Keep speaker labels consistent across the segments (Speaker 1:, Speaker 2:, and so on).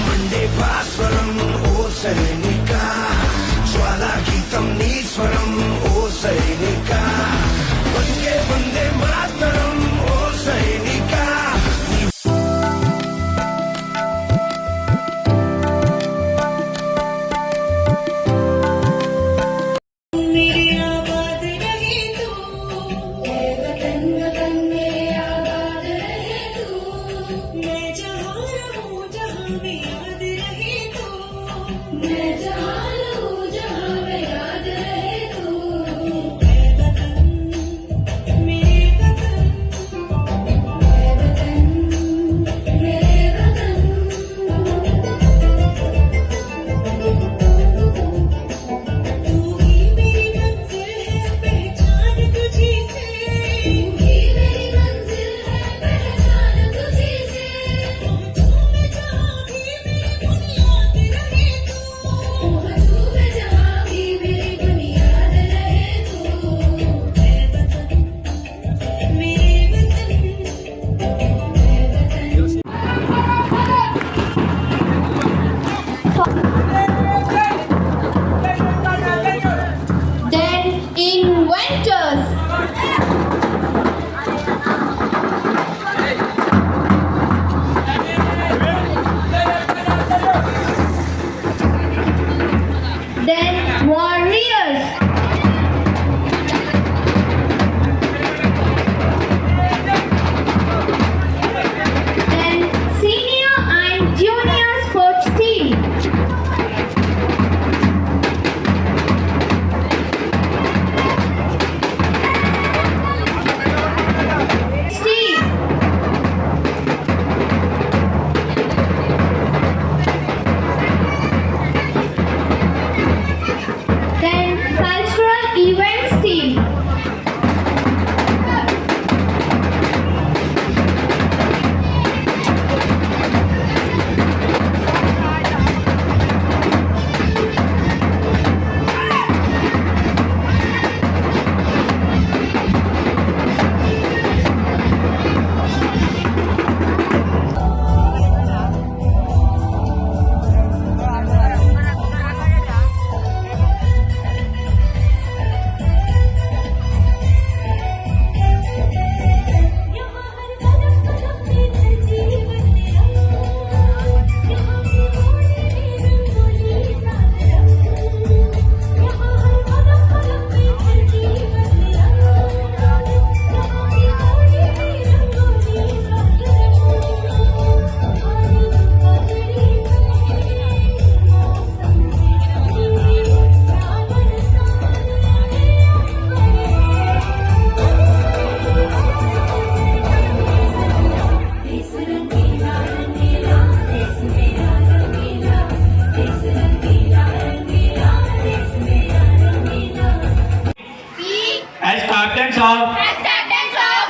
Speaker 1: Monday భాస్వరం ఓ సైనిక జ్వాలా గీతం నీ స్వరం ఓ సైనిక వందే వందే మాతరం ఓ సైనిక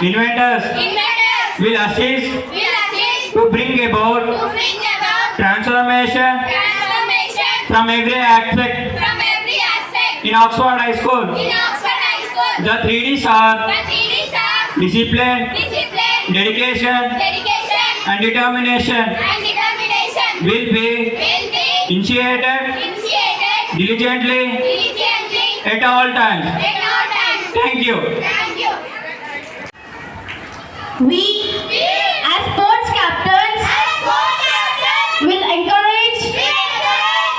Speaker 2: Inventors will assist to bring about transformation from every aspect in Oxford High School. The 3Ds are discipline, dedication, and determination will be initiated diligently at all times. Thank you.
Speaker 3: We, as sports captains, will encourage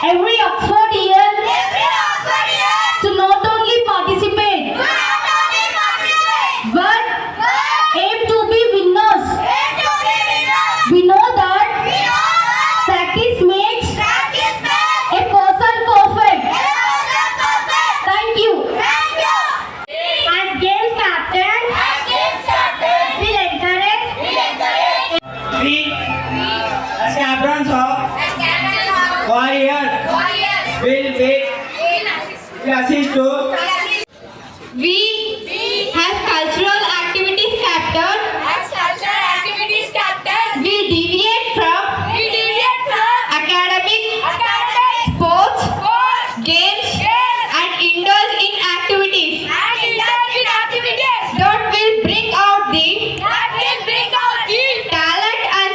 Speaker 3: every Oxfordian to not only participate but aim to be winners. We know that practice makes a person perfect. Thank you. As game captain,
Speaker 2: We, as captains of Warriors, will assist to.
Speaker 3: we as cultural activities captain, will deviate from academic, sports, games, and indulge in activities that will bring out the talent and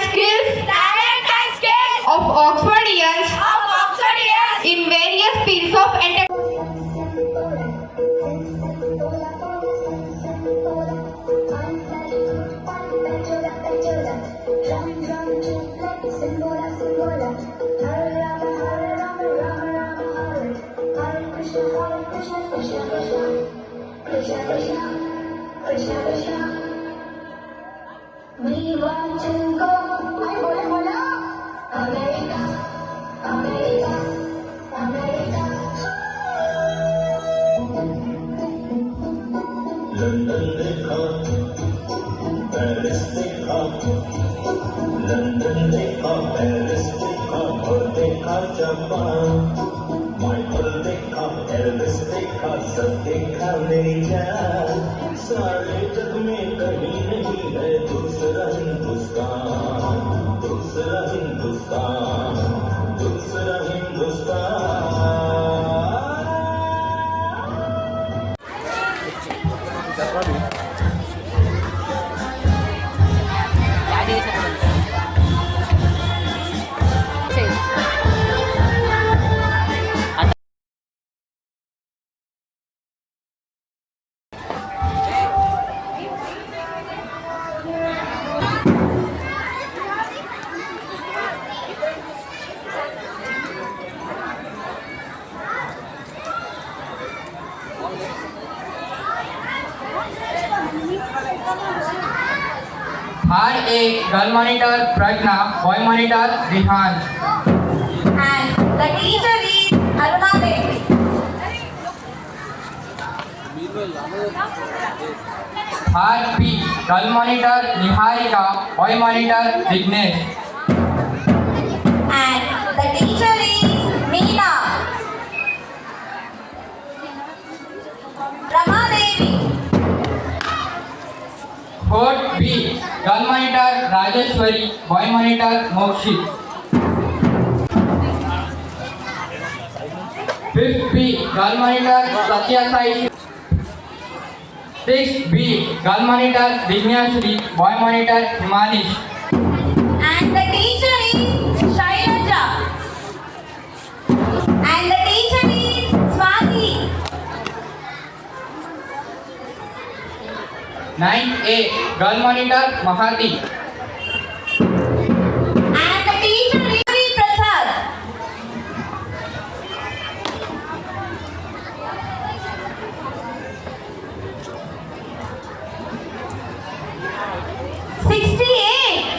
Speaker 4: We want to go. America, America, America.
Speaker 1: London देखा, Paris देखा, London देखा, Paris देखा, और देखा Japan. Michael देखा, Elvis देखा, सब देखा मेरी जान। सारे जग में कहीं नहीं है दूसरा हिंदुस्तान, दूसरा हिंदुस्तान, दूसरा Hindustan.
Speaker 2: Part A, girl monitor Pragna, boy monitor Rihan.
Speaker 3: And the teacher is Aruna Devi.
Speaker 2: Part B, girl monitor Niharika, boy monitor Vignesh.
Speaker 3: And the teacher is Meena. Rama Devi.
Speaker 2: Part B, girl monitor Rajeshwari, boy monitor Mokshit. Fifth B, girl monitor Satya Sai. Sixth B, girl monitor Vignashri, boy monitor Himanish.
Speaker 3: And the teacher is Shailaja. And the teacher is Swati.
Speaker 2: Ninth A, girl monitor Mahati.
Speaker 3: And the teacher is Ravi Prasad.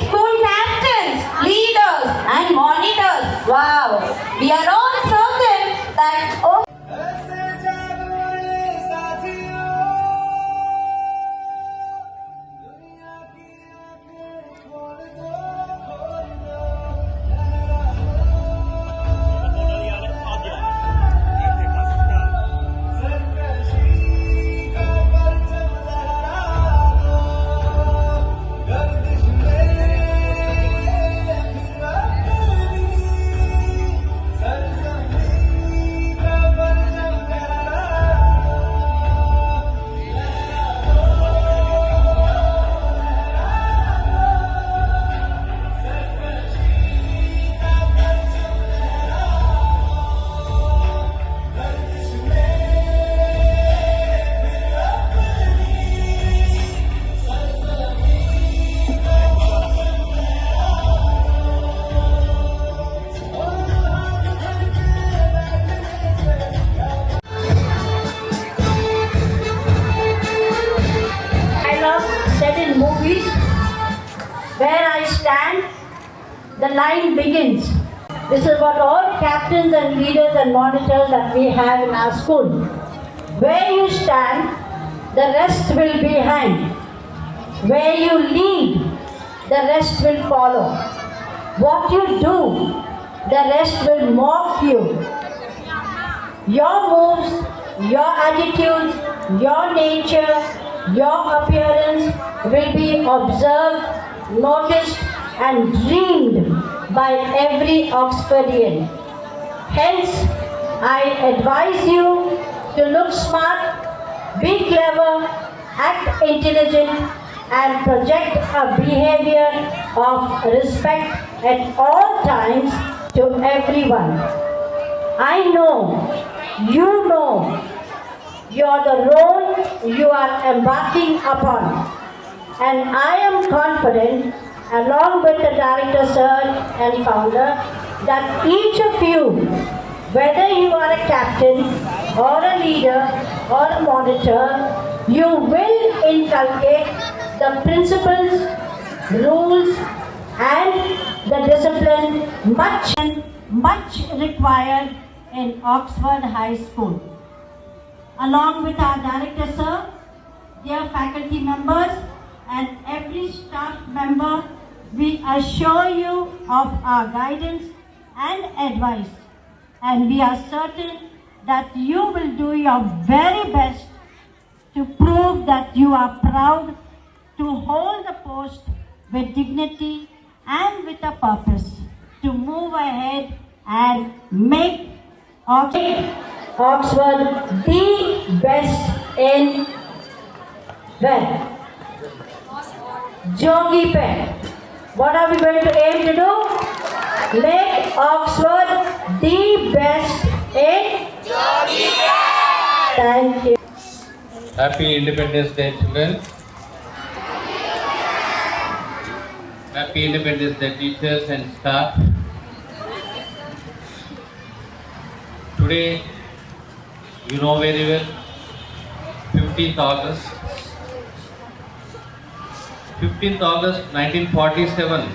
Speaker 3: School captains, leaders, and monitors. Wow, we are all certain that. Oh,
Speaker 5: Set in movies, where I stand, the line begins. This is what all captains and leaders and monitors that we have in our school. Where you stand, the rest will be behind. Where you lead, the rest will follow. What you do, the rest will mock you. Your moves, your attitudes, your nature, your appearance will be observed, noticed, and dreamed by every Oxfordian. Hence, I advise you to look smart, be clever, act intelligent, and project a behavior of respect at all times to everyone. I know, you know, you're the role you are embarking upon, and I am confident along with the director, sir, and founder, that each of you, whether you are a captain or a leader or a monitor, you will inculcate the principles, rules, and the discipline much required in Oxford High School. Along with our director, sir, dear faculty members, and every staff member, we assure you of our guidance and advice, and we are certain that you will do your very best to prove that you are proud to hold the post with dignity and with a purpose to move ahead and make Oxford the best in where? Jogi Pen. What are we going to aim to do? Make Oxford the best in Jogi Pen. Thank you.
Speaker 6: Happy Independence Day, children. Happy Independence Day, teachers and staff. Today, you know very well, 15th August. 15th August 1947.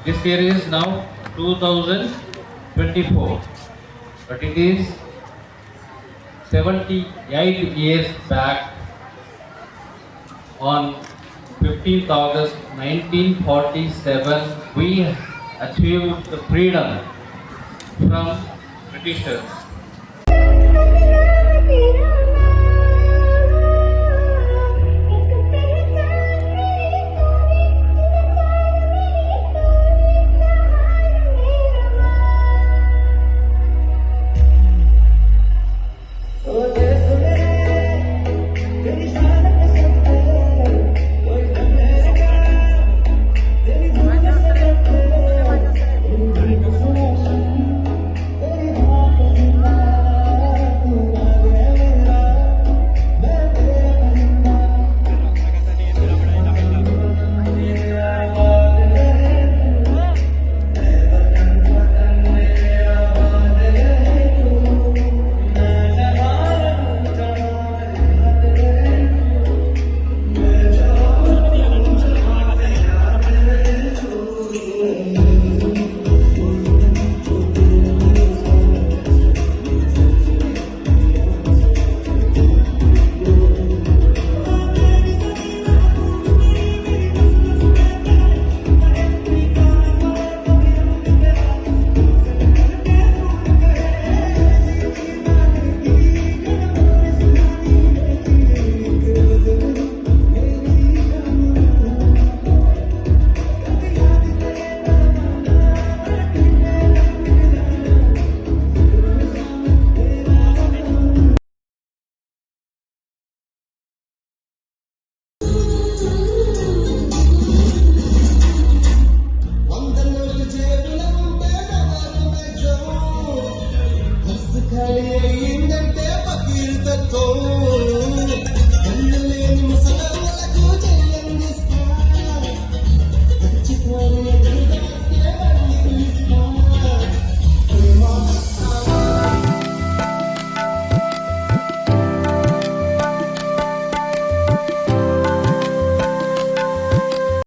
Speaker 6: This year is now 2024. But it is 78 years back on 15th August 1947 we achieved the freedom from Britishers.